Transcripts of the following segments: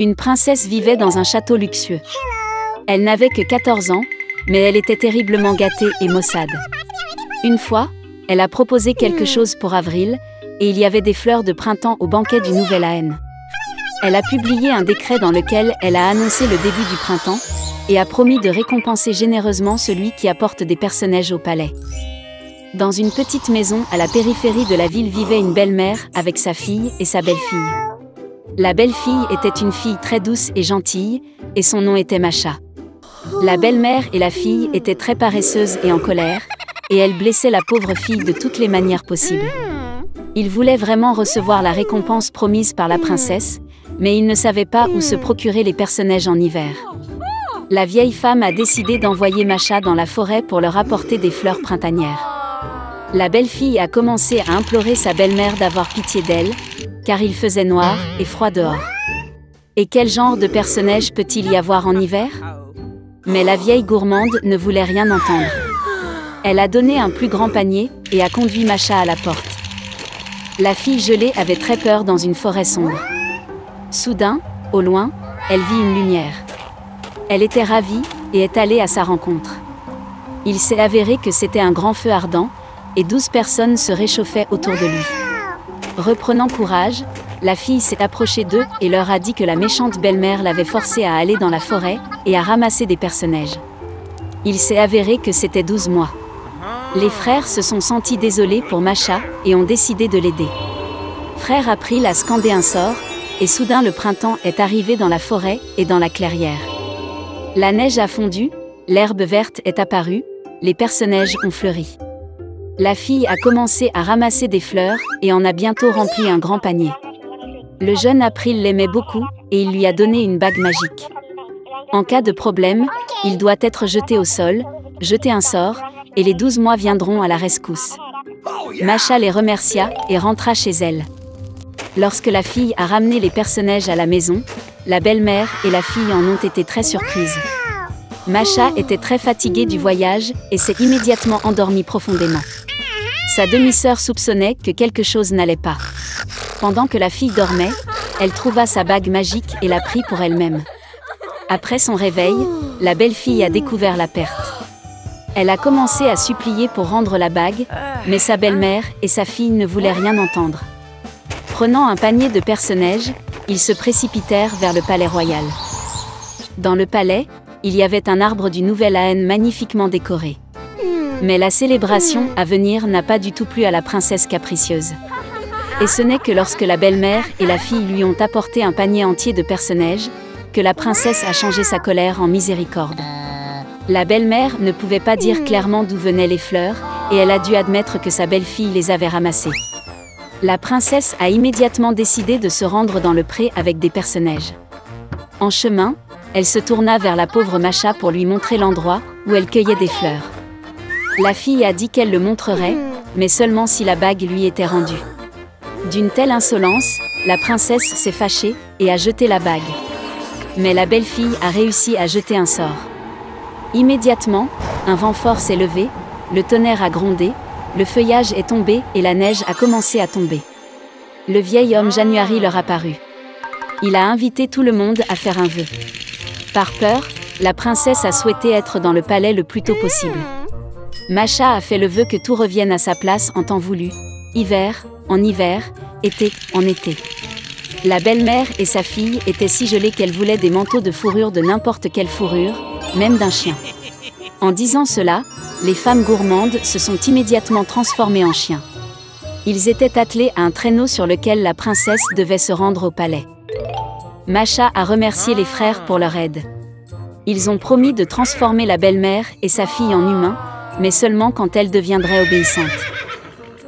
Une princesse vivait dans un château luxueux. Elle n'avait que 14 ans, mais elle était terriblement gâtée et maussade. Une fois, elle a proposé quelque chose pour avril, et il y avait des fleurs de printemps au banquet du Nouvel Aen. Elle a publié un décret dans lequel elle a annoncé le début du printemps, et a promis de récompenser généreusement celui qui apporte des personnages au palais. Dans une petite maison à la périphérie de la ville vivait une belle-mère avec sa fille et sa belle-fille. La belle-fille était une fille très douce et gentille, et son nom était Masha. La belle-mère et la fille étaient très paresseuses et en colère, et elles blessaient la pauvre fille de toutes les manières possibles. Ils voulaient vraiment recevoir la récompense promise par la princesse, mais ils ne savaient pas où se procurer les personnages en hiver. La vieille femme a décidé d'envoyer Masha dans la forêt pour leur apporter des fleurs printanières. La belle-fille a commencé à implorer sa belle-mère d'avoir pitié d'elle, car il faisait noir et froid dehors. Et quel genre de personnage peut-il y avoir en hiver? Mais la vieille gourmande ne voulait rien entendre. Elle a donné un plus grand panier et a conduit Masha à la porte. La fille gelée avait très peur dans une forêt sombre. Soudain, au loin, elle vit une lumière. Elle était ravie et est allée à sa rencontre. Il s'est avéré que c'était un grand feu ardent, et 12 personnes se réchauffaient autour de lui. Reprenant courage, la fille s'est approchée d'eux et leur a dit que la méchante belle-mère l'avait forcée à aller dans la forêt et à ramasser des personnages. Il s'est avéré que c'était 12 mois. Les frères se sont sentis désolés pour Masha et ont décidé de l'aider. Frère April a scandé un sort, et soudain le printemps est arrivé dans la forêt et dans la clairière. La neige a fondu, l'herbe verte est apparue, les personnages ont fleuri. La fille a commencé à ramasser des fleurs et en a bientôt rempli un grand panier. Le jeune April l'aimait beaucoup et il lui a donné une bague magique. En cas de problème, il doit être jeté au sol, jeter un sort, et les 12 mois viendront à la rescousse. Masha les remercia et rentra chez elle. Lorsque la fille a ramené les personnages à la maison, la belle-mère et la fille en ont été très surprises. Masha était très fatiguée du voyage et s'est immédiatement endormie profondément. Sa demi-sœur soupçonnait que quelque chose n'allait pas. Pendant que la fille dormait, elle trouva sa bague magique et la prit pour elle-même. Après son réveil, la belle-fille a découvert la perte. Elle a commencé à supplier pour rendre la bague, mais sa belle-mère et sa fille ne voulaient rien entendre. Prenant un panier de personnages, ils se précipitèrent vers le palais royal. Dans le palais, il y avait un arbre du Nouvel Aen magnifiquement décoré. Mais la célébration à venir n'a pas du tout plu à la princesse capricieuse. Et ce n'est que lorsque la belle-mère et la fille lui ont apporté un panier entier de personnages, que la princesse a changé sa colère en miséricorde. La belle-mère ne pouvait pas dire clairement d'où venaient les fleurs, et elle a dû admettre que sa belle-fille les avait ramassées. La princesse a immédiatement décidé de se rendre dans le pré avec des personnages. En chemin, elle se tourna vers la pauvre Masha pour lui montrer l'endroit où elle cueillait des fleurs. La fille a dit qu'elle le montrerait, mais seulement si la bague lui était rendue. D'une telle insolence, la princesse s'est fâchée et a jeté la bague. Mais la belle-fille a réussi à jeter un sort. Immédiatement, un vent fort s'est levé, le tonnerre a grondé, le feuillage est tombé et la neige a commencé à tomber. Le vieil homme January leur apparut. Il a invité tout le monde à faire un vœu. Par peur, la princesse a souhaité être dans le palais le plus tôt possible. Masha a fait le vœu que tout revienne à sa place en temps voulu, hiver, en hiver, été, en été. La belle-mère et sa fille étaient si gelées qu'elles voulaient des manteaux de fourrure de n'importe quelle fourrure, même d'un chien. En disant cela, les femmes gourmandes se sont immédiatement transformées en chiens. Ils étaient attelés à un traîneau sur lequel la princesse devait se rendre au palais. Masha a remercié les frères pour leur aide. Ils ont promis de transformer la belle-mère et sa fille en humains, mais seulement quand elle deviendrait obéissante.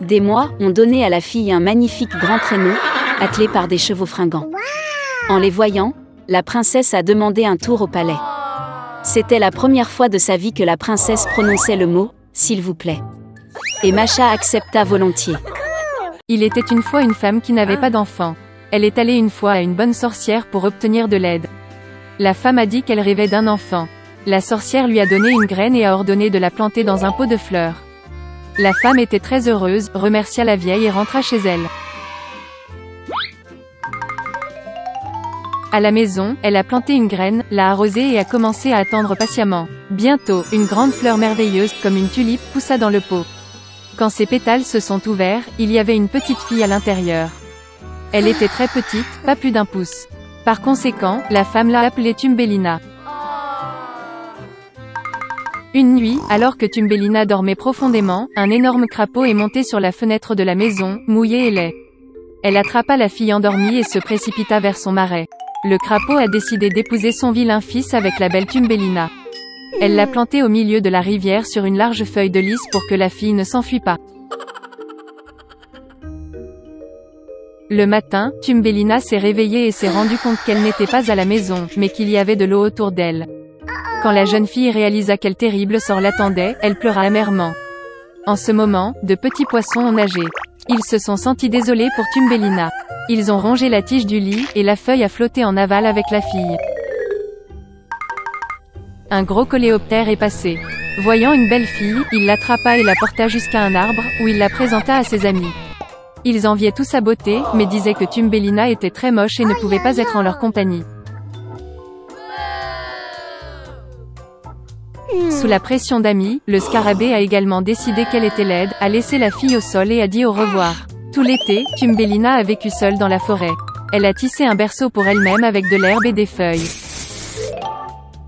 Des mois ont donné à la fille un magnifique grand traîneau, attelé par des chevaux fringants. En les voyant, la princesse a demandé un tour au palais. C'était la première fois de sa vie que la princesse prononçait le mot « s'il vous plaît ». Et Masha accepta volontiers. Il était une fois une femme qui n'avait pas d'enfant. Elle est allée une fois à une bonne sorcière pour obtenir de l'aide. La femme a dit qu'elle rêvait d'un enfant. La sorcière lui a donné une graine et a ordonné de la planter dans un pot de fleurs. La femme était très heureuse, remercia la vieille et rentra chez elle. À la maison, elle a planté une graine, l'a arrosée et a commencé à attendre patiemment. Bientôt, une grande fleur merveilleuse, comme une tulipe, poussa dans le pot. Quand ses pétales se sont ouverts, il y avait une petite fille à l'intérieur. Elle était très petite, pas plus d'1 pouce. Par conséquent, la femme l'a appelée Thumbelina. Une nuit, alors que Thumbelina dormait profondément, un énorme crapaud est monté sur la fenêtre de la maison, mouillé et laid. Elle attrapa la fille endormie et se précipita vers son marais. Le crapaud a décidé d'épouser son vilain fils avec la belle Thumbelina. Elle l'a planté au milieu de la rivière sur une large feuille de lys pour que la fille ne s'enfuit pas. Le matin, Thumbelina s'est réveillée et s'est rendue compte qu'elle n'était pas à la maison, mais qu'il y avait de l'eau autour d'elle. Quand la jeune fille réalisa quel terrible sort l'attendait, elle pleura amèrement. En ce moment, de petits poissons ont nagé. Ils se sont sentis désolés pour Thumbelina. Ils ont rongé la tige du lit, et la feuille a flotté en aval avec la fille. Un gros coléoptère est passé. Voyant une belle fille, il l'attrapa et la porta jusqu'à un arbre, où il la présenta à ses amis. Ils enviaient tous sa beauté, mais disaient que Thumbelina était très moche et ne pouvait pas être en leur compagnie. Sous la pression d'amis, le scarabée a également décidé qu'elle était laide, a laissé la fille au sol et a dit au revoir. Tout l'été, Thumbelina a vécu seule dans la forêt. Elle a tissé un berceau pour elle-même avec de l'herbe et des feuilles.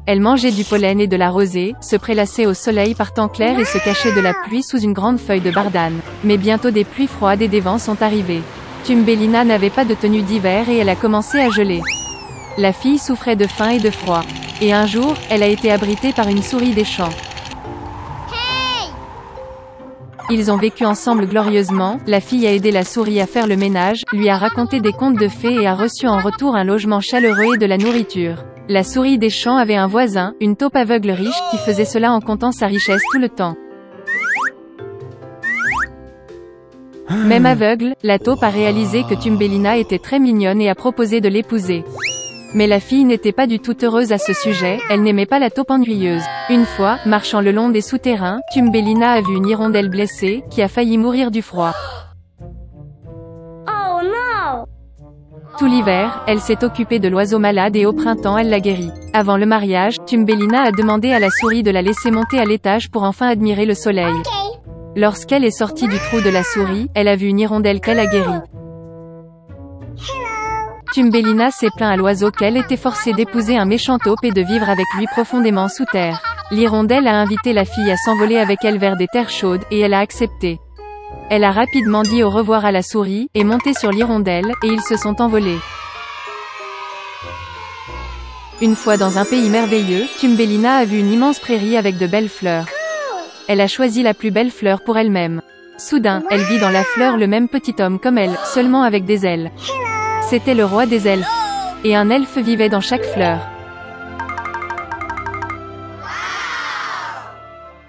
Elle mangeait du pollen et de la rosée, se prélassait au soleil par temps clair et se cachait de la pluie sous une grande feuille de bardane. Mais bientôt des pluies froides et des vents sont arrivés. Thumbelina n'avait pas de tenue d'hiver et elle a commencé à geler. La fille souffrait de faim et de froid. Et un jour, elle a été abritée par une souris des champs. Ils ont vécu ensemble glorieusement, la fille a aidé la souris à faire le ménage, lui a raconté des contes de fées et a reçu en retour un logement chaleureux et de la nourriture. La souris des champs avait un voisin, une taupe aveugle riche, qui faisait cela en comptant sa richesse tout le temps. Même aveugle, la taupe a réalisé que Thumbelina était très mignonne et a proposé de l'épouser. Mais la fille n'était pas du tout heureuse à ce sujet, elle n'aimait pas la taupe ennuyeuse. Une fois, marchant le long des souterrains, Thumbelina a vu une hirondelle blessée, qui a failli mourir du froid. Oh non! Tout l'hiver, elle s'est occupée de l'oiseau malade et au printemps elle l'a guéri. Avant le mariage, Thumbelina a demandé à la souris de la laisser monter à l'étage pour enfin admirer le soleil. Lorsqu'elle est sortie du trou de la souris, elle a vu une hirondelle qu'elle a guérie. Thumbelina s'est plaint à l'oiseau qu'elle était forcée d'épouser un méchant taupe et de vivre avec lui profondément sous terre. L'hirondelle a invité la fille à s'envoler avec elle vers des terres chaudes, et elle a accepté. Elle a rapidement dit au revoir à la souris, est montée sur l'hirondelle, et ils se sont envolés. Une fois dans un pays merveilleux, Thumbelina a vu une immense prairie avec de belles fleurs. Elle a choisi la plus belle fleur pour elle-même. Soudain, elle vit dans la fleur le même petit homme comme elle, seulement avec des ailes. C'était le roi des elfes. Et un elfe vivait dans chaque fleur.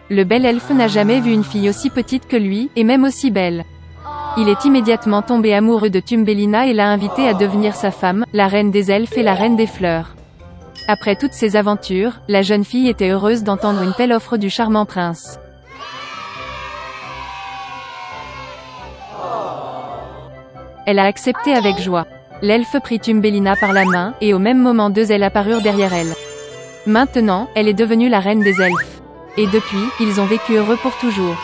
Le bel elfe n'a jamais vu une fille aussi petite que lui, et même aussi belle. Il est immédiatement tombé amoureux de Thumbelina et l'a invitée à devenir sa femme, la reine des elfes et la reine des fleurs. Après toutes ces aventures, la jeune fille était heureuse d'entendre une telle offre du charmant prince. Elle a accepté avec joie. L'elfe prit Thumbelina par la main, et au même moment 2 ailes apparurent derrière elle. Maintenant, elle est devenue la reine des elfes. Et depuis, ils ont vécu heureux pour toujours.